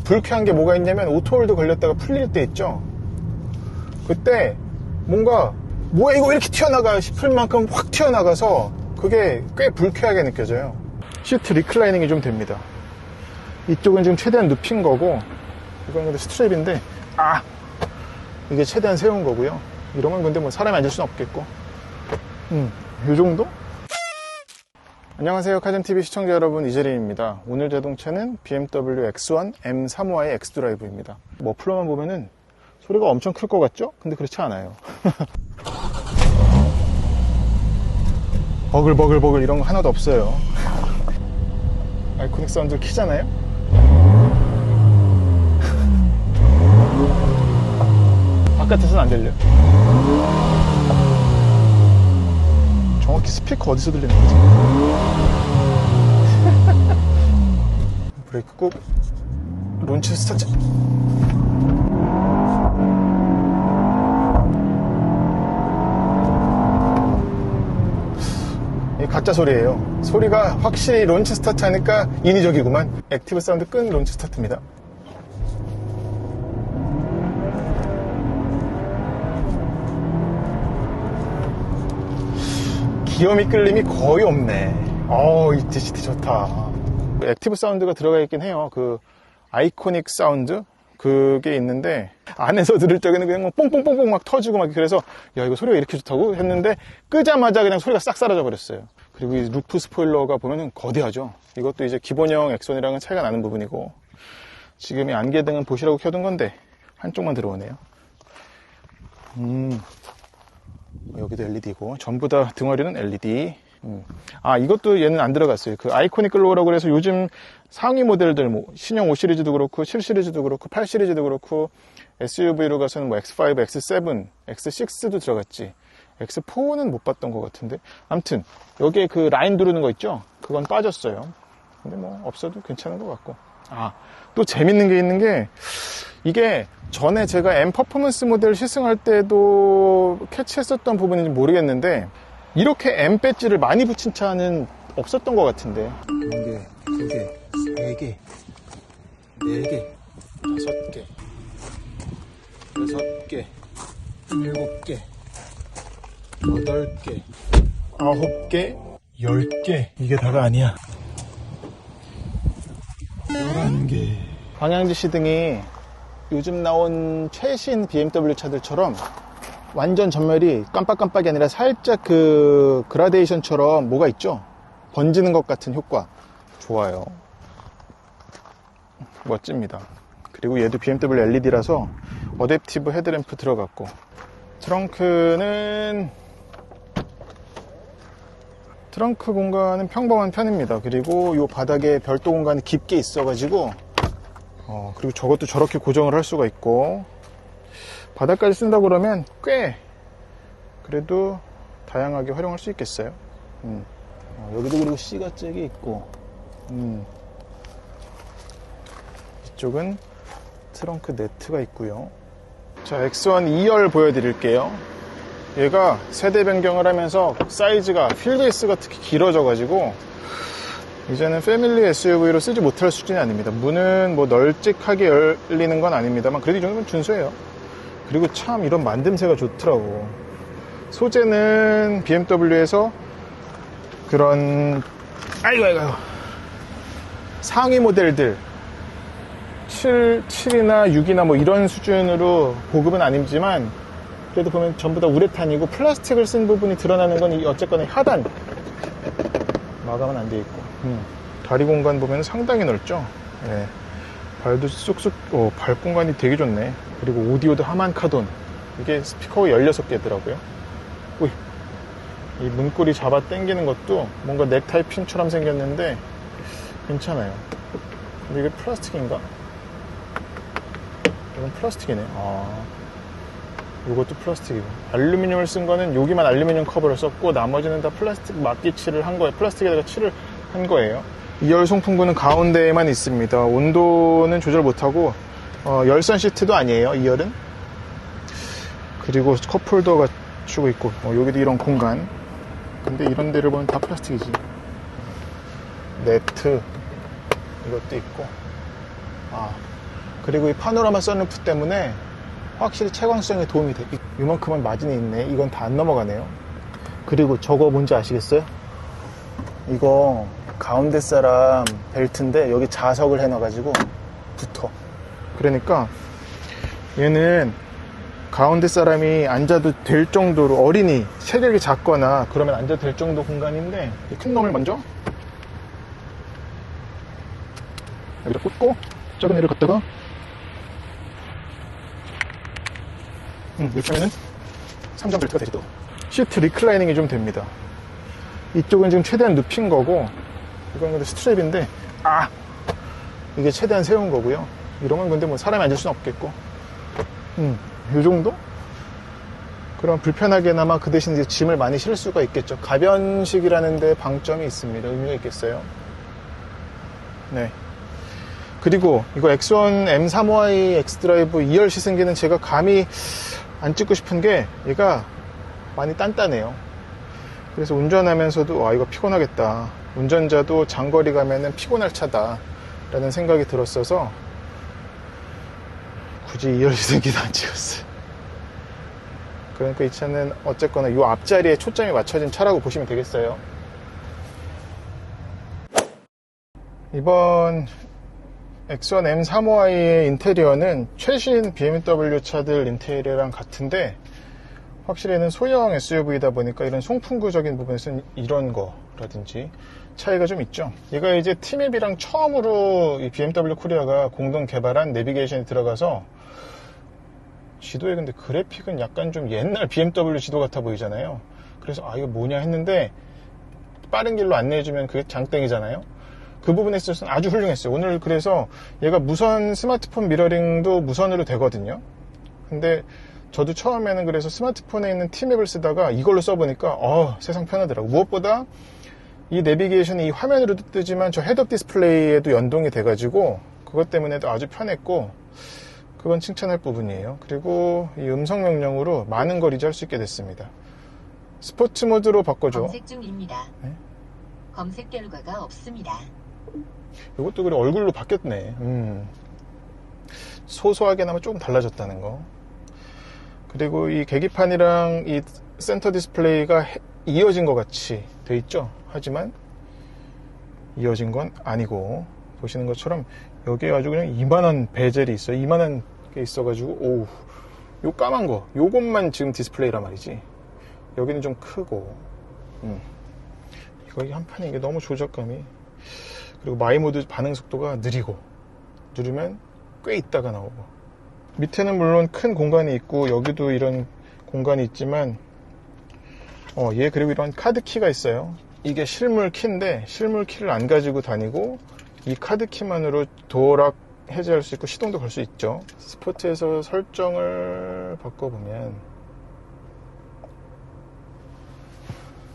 불쾌한 게 뭐가 있냐면 오토홀드 걸렸다가 풀릴 때 있죠. 그때 뭔가 뭐야 이거 이렇게 튀어나가 싶을 만큼 확 튀어나가서 그게 꽤 불쾌하게 느껴져요. 시트 리클라이닝이 좀 됩니다. 이쪽은 지금 최대한 눕힌 거고, 이건 근데 스트랩인데 이게 최대한 세운 거고요. 이러면 근데 뭐 사람이 앉을 수는 없겠고, 요 정도? 안녕하세요, 카젠TV 시청자 여러분, 이재림입니다. 오늘 자동차는 BMW X1 M35i X드라이브입니다. 머플러만 보면은 소리가 엄청 클 것 같죠? 근데 그렇지 않아요. 버글버글 이런 거 하나도 없어요. 아이코닉 사운드 키잖아요? 바깥에서는 안 들려요. 정확히 스피커 어디서 들리는 거지? 브레이크 꾹. 론치 스타트. 이 가짜 소리예요. 소리가 확실히 론치 스타트 하니까 인위적이구만. 액티브 사운드 끈 론치 스타트입니다. 기어 미끌림이 거의 없네. 이 DCT 좋다. 액티브 사운드가 들어가 있긴 해요. 그 아이코닉 사운드 그게 있는데, 안에서 들을 적에는 그냥 뽕뽕뽕뽕 막 터지고 막, 그래서 야 이거 소리가 이렇게 좋다고 했는데 끄자마자 그냥 소리가 싹 사라져 버렸어요. 그리고 이 루프 스포일러가 보면은 거대하죠. 이것도 이제 기본형 엑선이랑은 차이가 나는 부분이고, 지금 이 안개등은 보시라고 켜둔 건데 한쪽만 들어오네요. 여기도 LED고, 전부 다 등화리는 LED. 이것도 얘는 안 들어갔어요. 그 아이코닉 글로우라고 해서 요즘 상위 모델들, 뭐 신형 5 시리즈도 그렇고 7 시리즈도 그렇고 8 시리즈도 그렇고 SUV로 가서는 뭐 X5, X7, X6도 들어갔지. X4는 못 봤던 것 같은데. 아무튼 여기에 그 라인 두르는 거 있죠? 그건 빠졌어요. 근데 뭐 없어도 괜찮은 것 같고. 또 재밌는 게 있는 게, 이게 전에 제가 M 퍼포먼스 모델 시승할 때도 캐치했었던 부분인지 모르겠는데, 이렇게 M 배지를 많이 붙인 차는 없었던 것 같은데. 1개, 2개, 3개, 4개, 5개, 6개, 7개, 8개, 9개, 10개. 이게 다가 아니야. 11개. 방향지 시등이 요즘 나온 최신 BMW 차들처럼 완전 전멸이 깜빡깜빡이 아니라 살짝 그 그라데이션처럼 뭐가 있죠? 번지는 것 같은 효과. 좋아요. 멋집니다. 그리고 얘도 BMW LED라서 어댑티브 헤드램프 들어갔고, 트렁크 공간은 평범한 편입니다. 그리고 이 바닥에 별도 공간이 깊게 있어가지고, 그리고 저것도 저렇게 고정을 할 수가 있고, 바닥까지 쓴다 그러면 꽤 그래도 다양하게 활용할 수 있겠어요. 여기도 그리고 C가 잭이 있고, 이쪽은 트렁크 네트가 있고요. 자, X1 2열 보여드릴게요. 얘가 세대 변경을 하면서 사이즈가, 휠베이스가 특히 길어져 가지고 이제는 패밀리 SUV로 쓰지 못할 수준이 아닙니다. 문은 뭐 널찍하게 열리는 건 아닙니다만 그래도 이 정도면 준수해요. 그리고 참 이런 만듦새가 좋더라고. 소재는 BMW에서 그런 상위 모델들 7이나 6이나 뭐 이런 수준으로 고급은 아니지만, 그래도 보면 전부 다 우레탄이고 플라스틱을 쓴 부분이 드러나는 건 어쨌거나 하단 마감은 안 돼 있고, 다리 공간 보면 상당히 넓죠. 네. 발도 쑥쑥, 발 공간이 되게 좋네. 그리고 오디오도 하만 카돈. 이게 스피커가 16개더라고요. 이 문고리 잡아 당기는 것도 뭔가 넥타이 핀처럼 생겼는데 괜찮아요. 근데 이게 플라스틱인가? 이건 플라스틱이네. 이것도 플라스틱이고, 알루미늄을 쓴 거는 여기만 알루미늄 커버를 썼고 나머지는 다 플라스틱 막기 칠을 한 거예요. 플라스틱에다가 칠을 한 거예요. 2열 송풍구는 가운데에만 있습니다. 온도는 조절 못하고, 열선 시트도 아니에요, 2열은. 그리고 컵홀더 갖추고 있고, 여기도 이런 공간. 근데 이런 데를 보면 다 플라스틱이지. 네트 이것도 있고, 그리고 이 파노라마 선루프 때문에 확실히 채광성에 도움이 돼. 이만큼은 마진이 있네. 이건 다 안 넘어가네요. 그리고 저거 뭔지 아시겠어요? 이거 가운데 사람 벨트인데 여기 자석을 해놔가지고 붙어. 그러니까 얘는 가운데 사람이 앉아도 될 정도로, 어린이 체격이 작거나 그러면 앉아도 될 정도 공간인데, 큰 놈을 먼저 여기다 꽂고 작은 애를 갖다가 이렇게 하면은 3점 벨트가 되지. 또 시트 리클라이닝이 좀 됩니다. 이쪽은 지금 최대한 눕힌 거고, 이건 근데 스트랩인데, 이게 최대한 세운 거고요. 이러면 근데 뭐 사람이 앉을 수는 없겠고, 요 정도? 그럼 불편하게나마 그 대신 이제 짐을 많이 실을 수가 있겠죠. 가변식이라는 데 방점이 있습니다. 의미가 있겠어요. 네. 그리고 이거 X1 M35i X드라이브 2열 시승기는 제가 감히 안 찍고 싶은 게, 얘가 많이 단단해요. 그래서 운전하면서도 이거 피곤하겠다, 운전자도 장거리 가면은 피곤할 차다 라는 생각이 들었어서 굳이 2열 시승기도 안 찍었어요. 그러니까 이 차는 어쨌거나 이 앞자리에 초점이 맞춰진 차라고 보시면 되겠어요. 이번 X1 M35i의 인테리어는 최신 BMW 차들 인테리어랑 같은데, 확실히 얘는 소형 SUV이다 보니까 이런 송풍구적인 부분에서는 이런 거라든지 차이가 좀 있죠. 얘가 이제 티맵이랑 처음으로 이 BMW 코리아가 공동 개발한 내비게이션이 들어가서, 지도에 근데 그래픽은 약간 좀 옛날 BMW 지도 같아 보이잖아요. 그래서 이거 뭐냐 했는데, 빠른 길로 안내해주면 그게 장땡이잖아요. 그 부분에 있어서는 아주 훌륭했어요. 오늘 그래서 얘가 무선 스마트폰 미러링도 무선으로 되거든요. 근데 저도 처음에는 그래서 스마트폰에 있는 티맵을 쓰다가 이걸로 써보니까 세상 편하더라고. 무엇보다 이 내비게이션이 이 화면으로도 뜨지만 저 헤드업 디스플레이에도 연동이 돼가지고 그것 때문에도 아주 편했고, 그건 칭찬할 부분이에요. 그리고 이 음성 명령으로 많은 걸 이제 할 수 있게 됐습니다. 스포츠 모드로 바꿔줘. 검색 중입니다. 네? 검색 결과가 없습니다. 이것도 그래, 얼굴로 바뀌었네. 소소하게나마 조금 달라졌다는 거. 그리고 이 계기판이랑 이 센터 디스플레이가 이어진 것 같이 돼 있죠. 하지만 이어진 건 아니고, 보시는 것처럼 여기에 아주 그냥 이만한 베젤이 있어요. 이만한 게 있어가지고, 요 까만 거, 요것만 지금 디스플레이란 말이지. 여기는 좀 크고, 이거 한 판에 이게 너무 조작감이. 그리고 마이 모드 반응 속도가 느리고, 누르면 꽤 있다가 나오고. 밑에는 물론 큰 공간이 있고, 여기도 이런 공간이 있지만, 얘 그리고 이런 카드 키가 있어요. 이게 실물 키인데, 실물 키를 안 가지고 다니고, 이 카드 키만으로 도어락 해제할 수 있고 시동도 걸 수 있죠. 스포츠에서 설정을 바꿔보면,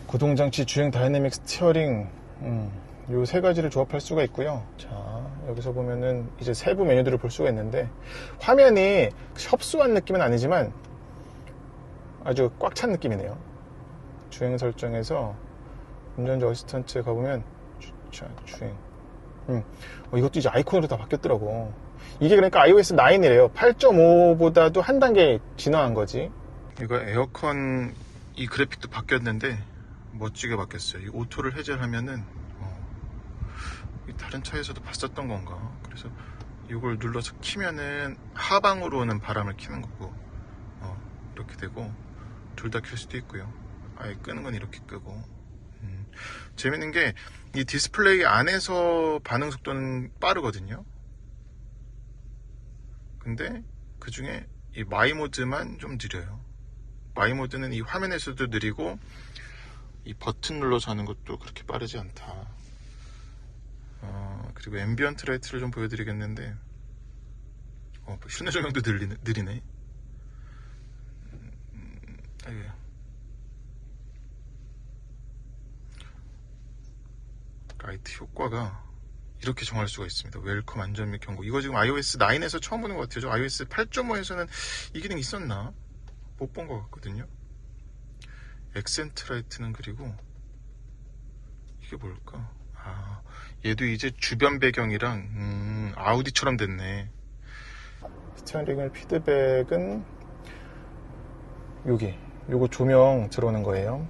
구동장치, 주행 다이내믹 스티어링, 요 세 가지를 조합할 수가 있고요. 자, 여기서 보면은 이제 세부 메뉴들을 볼 수가 있는데, 화면이 협소한 느낌은 아니지만 아주 꽉 찬 느낌이네요. 주행 설정에서 운전자 어시스턴트에 가보면, 주행. 이것도 이제 아이콘으로 다 바뀌었더라고. 이게 그러니까 iOS 9이래요. 8.5보다도 한 단계 진화한 거지. 이거 에어컨 이 그래픽도 바뀌었는데 멋지게 바뀌었어요. 이 오토를 해제를 하면은 다른 차에서도 봤었던 건가. 그래서 이걸 눌러서 키면은 하방으로 오는 바람을 키는 거고, 이렇게 되고, 둘 다 켤 수도 있고요. 아예 끄는 건 이렇게 끄고. 재밌는 게 이 디스플레이 안에서 반응 속도는 빠르거든요. 근데 그 중에 이 마이 모드만 좀 느려요. 마이 모드는 이 화면에서도 느리고, 이 버튼 눌러서 하는 것도 그렇게 빠르지 않다. 그리고 앰비언트 라이트를 좀 보여드리겠는데, 실내 조명도 느리네. 라이트 효과가 이렇게 정할 수가 있습니다. 웰컴, 안전 및 경고. 이거 지금 iOS 9에서 처음 보는 것 같아요. 저 iOS 8.5에서는 이 기능 있었나? 못 본 것 같거든요. 액센트 라이트는, 그리고 이게 뭘까? 얘도 이제 주변 배경이랑 아우디처럼 됐네. 스티어링 휠 피드백은 요거 조명 들어오는 거예요.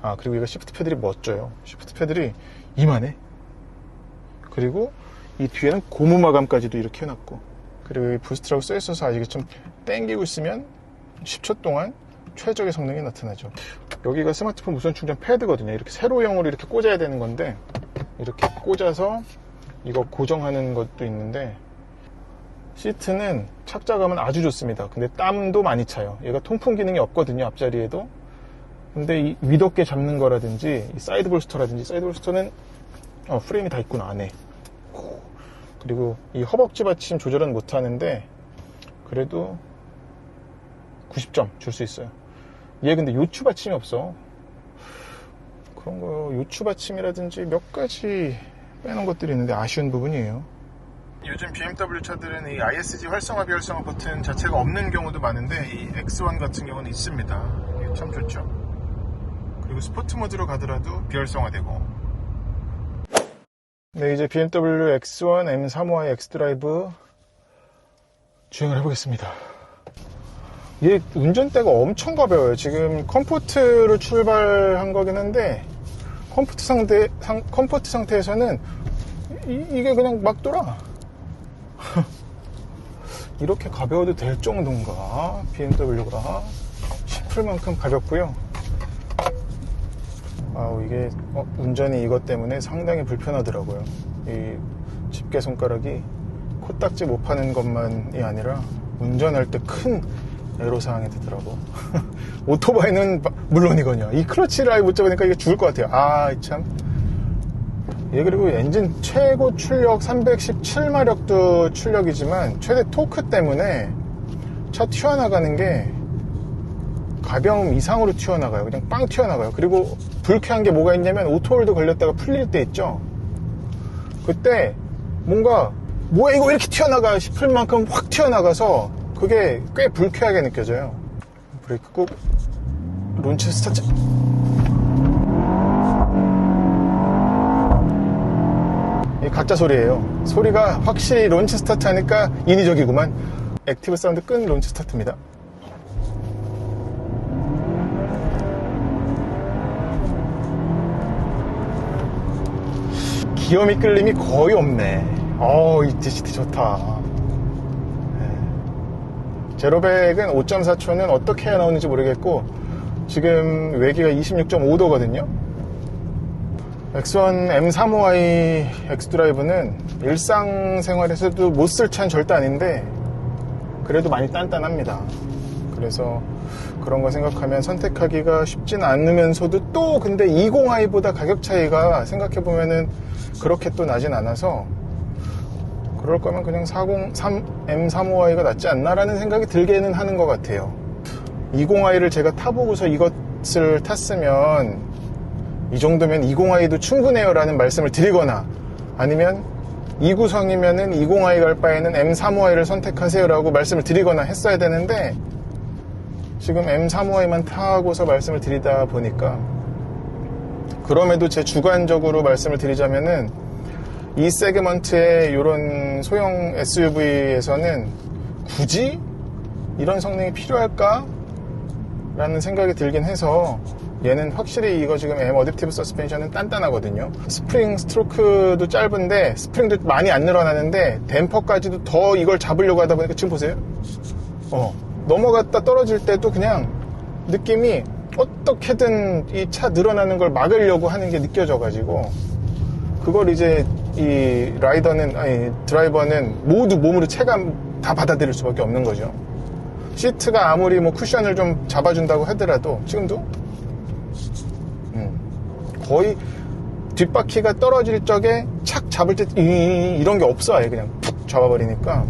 아, 그리고 이거 시프트 패들이 멋져요. 시프트 패들이 이만해. 그리고 이 뒤에는 고무 마감까지도 이렇게 해놨고, 그리고 이 부스트라고 써있어서 아직 좀 땡기고 있으면 10초 동안 최적의 성능이 나타나죠. 여기가 스마트폰 무선 충전 패드거든요. 이렇게 세로형으로 이렇게 꽂아야 되는 건데, 이렇게 꽂아서 이거 고정하는 것도 있는데, 시트는 착자감은 아주 좋습니다. 근데 땀도 많이 차요. 얘가 통풍 기능이 없거든요, 앞자리에도. 근데 이 위덮개 잡는 거라든지 이 사이드 볼스터라든지, 사이드 볼스터는 프레임이 다 있구나, 안에. 그리고 이 허벅지 받침 조절은 못하는데 그래도 90점 줄 수 있어요. 얘 근데 요추 받침이 없어. 그런 거 요추 받침이라든지 몇 가지 빼놓은 것들이 있는데 아쉬운 부분이에요. 요즘 BMW 차들은 이 ISG 활성화 비활성화 버튼 자체가 없는 경우도 많은데 이 X1 같은 경우는 있습니다. 이게 참 좋죠. 그리고 스포츠 모드로 가더라도 비활성화되고. 네, 이제 BMW X1 M35i X드라이브 주행을 해보겠습니다. 얘 운전대가 엄청 가벼워요. 지금 컴포트로 출발한 거긴 한데 컴포트 상태에서는 이게 그냥 막 돌아. 이렇게 가벼워도 될 정도인가 BMW가 싶을 만큼 가볍고요. 이게 운전이 이것 때문에 상당히 불편하더라고요. 이 집게 손가락이 코딱지 못 파는 것만이 아니라 운전할 때 큰 애로사항이 되더라고. 오토바이는 물론이거든요. 이 클러치를 아예 못 잡으니까 이게 죽을 것 같아요. 참. 얘 그리고 엔진 최고 출력 317마력도 출력이지만 최대 토크 때문에 차 튀어나가는 게 가벼움 이상으로 튀어나가요. 그냥 빵 튀어나가요. 그리고 불쾌한 게 뭐가 있냐면 오토홀드 걸렸다가 풀릴 때 있죠. 그때 뭔가 뭐야 이거 왜 이렇게 튀어나가 싶을 만큼 확 튀어나가서 그게 꽤 불쾌하게 느껴져요. 브레이크 꾹, 론치 스타트. 이 가짜 소리예요. 소리가 확실히 론치 스타트 하니까 인위적이구만. 액티브 사운드 끈 론치 스타트입니다. 기어 미끌림이 거의 없네. 이 DCT 좋다. 제로백은 5.4초는 어떻게 해야 나오는지 모르겠고 지금 외기가 26.5도거든요. X1 M35i X드라이브는 일상생활에서도 못 쓸 차는 절대 아닌데 그래도 많이 단단합니다. 그래서 그런 거 생각하면 선택하기가 쉽진 않으면서도 또 근데 20i보다 가격 차이가 생각해보면은 그렇게 또 나진 않아서 그럴 거면 그냥 M35i가 낫지 않나라는 생각이 들게는 하는 것 같아요. 20i를 제가 타보고서 이것을 탔으면 이 정도면 20i도 충분해요 라는 말씀을 드리거나 아니면 이 구성이면은 20i 갈 바에는 M35i를 선택하세요 라고 말씀을 드리거나 했어야 되는데 지금 M35i만 타고서 말씀을 드리다 보니까 그럼에도 제 주관적으로 말씀을 드리자면은 이 세그먼트의 이런 소형 SUV에서는 굳이 이런 성능이 필요할까? 라는 생각이 들긴 해서 얘는 확실히 이거 지금 M 어댑티브 서스펜션은 단단하거든요. 스프링 스트로크도 짧은데 스프링도 많이 안 늘어나는데 댐퍼까지도 더 이걸 잡으려고 하다 보니까 지금 보세요. 넘어갔다 떨어질 때도 그냥 느낌이 어떻게든 이 차 늘어나는 걸 막으려고 하는 게 느껴져가지고 그걸 이제 이 드라이버는 모두 몸으로 체감 다 받아들일 수밖에 없는 거죠. 시트가 아무리 뭐 쿠션을 좀 잡아준다고 하더라도 지금도 거의 뒷바퀴가 떨어질 적에 착 잡을 때 이런 게 없어. 아예 그냥 푹 잡아버리니까.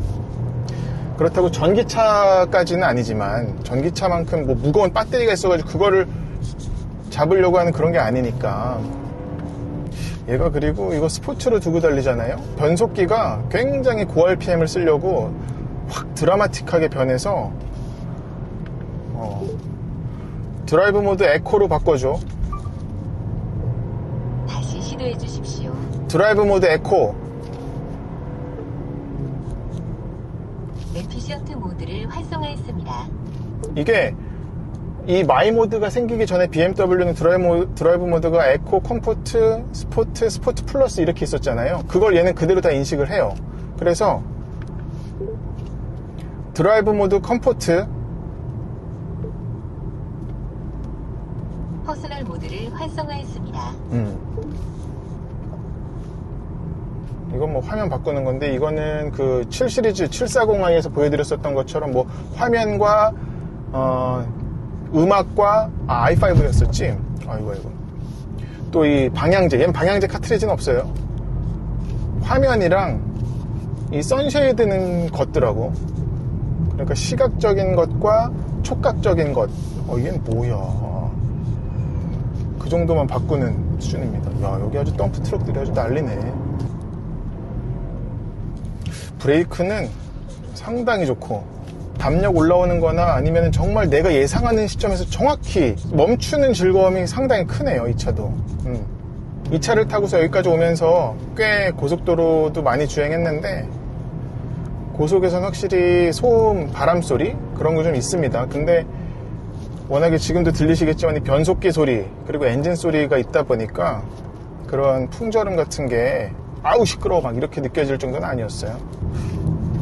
그렇다고 전기차까지는 아니지만 전기차만큼 뭐 무거운 배터리가 있어가지고 그거를 잡으려고 하는 그런 게 아니니까. 얘가 그리고 이거 스포츠로 두고 달리잖아요. 변속기가 굉장히 고RPM을 쓰려고 확 드라마틱하게 변해서 드라이브 모드 에코로 바꿔줘. 다시 시도해 주십시오. 드라이브 모드 에코. 에피셔트 모드를 활성화했습니다. 이게 이 마이 모드가 생기기 전에 BMW는 드라이브 모드가 에코, 컴포트, 스포트, 스포트 플러스 이렇게 있었잖아요. 그걸 얘는 그대로 다 인식을 해요. 그래서 드라이브 모드 컴포트, 퍼스널 모드를 활성화했습니다. 이건 뭐 화면 바꾸는 건데, 이거는 그 7 시리즈 740i에서 보여드렸었던 것처럼 뭐 화면과 음악과 i5였었지. 아이고. 또 이 방향제, 얘는 방향제 카트리지는 없어요. 화면이랑 이 선쉐이드는 걷더라고. 그러니까 시각적인 것과 촉각적인 것. 이게 뭐야? 그 정도만 바꾸는 수준입니다. 야, 여기 아주 덤프 트럭들이 아주 난리네. 브레이크는 상당히 좋고, 담력 올라오는 거나 아니면 정말 내가 예상하는 시점에서 정확히 멈추는 즐거움이 상당히 크네요, 이 차도. 이 차를 타고서 여기까지 오면서 꽤 고속도로도 많이 주행했는데, 고속에서는 확실히 소음, 바람소리 그런 거 좀 있습니다. 근데 워낙에 지금도 들리시겠지만 이 변속기 소리 그리고 엔진 소리가 있다 보니까 그런 풍절음 같은 게 아우 시끄러워 막 이렇게 느껴질 정도는 아니었어요.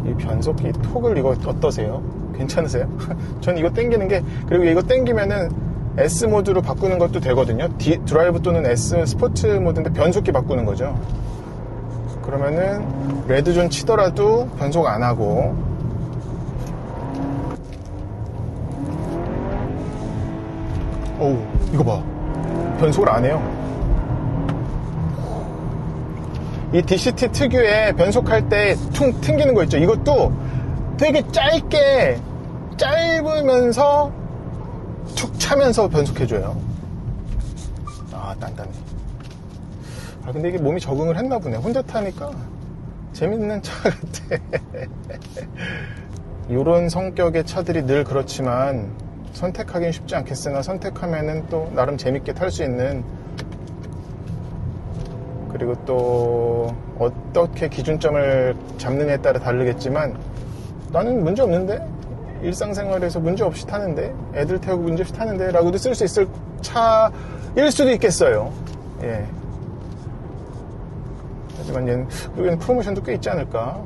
이 변속기 톡을 이거 어떠세요? 괜찮으세요? 전 이거 땡기는 게, 그리고 이거 땡기면은 S 모드로 바꾸는 것도 되거든요. 드라이브 또는 S 스포츠 모드인데 변속기 바꾸는 거죠. 그러면은 레드존 치더라도 변속 안 하고, 어우 이거 봐, 변속을 안 해요. 이 DCT 특유의 변속할 때 퉁 튕기는 거 있죠. 이것도 되게 짧으면서 툭 차면서 변속해줘요. 아, 단단해. 근데 이게 몸이 적응을 했나 보네. 혼자 타니까 재밌는 차 같아. 이런 성격의 차들이 늘 그렇지만 선택하기는 쉽지 않겠으나, 선택하면은 또 나름 재밌게 탈 수 있는, 그리고 또 어떻게 기준점을 잡느냐에 따라 다르겠지만 나는 문제 없는데, 일상생활에서 문제 없이 타는데, 애들 태우고 문제 없이 타는데 라고도 쓸 수 있을 차일 수도 있겠어요. 예. 하지만 얘는 프로모션도 꽤 있지 않을까.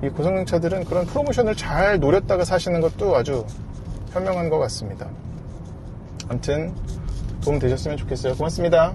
이 고성능 차들은 그런 프로모션을 잘 노렸다가 사시는 것도 아주 현명한 것 같습니다. 아무튼 도움 되셨으면 좋겠어요. 고맙습니다.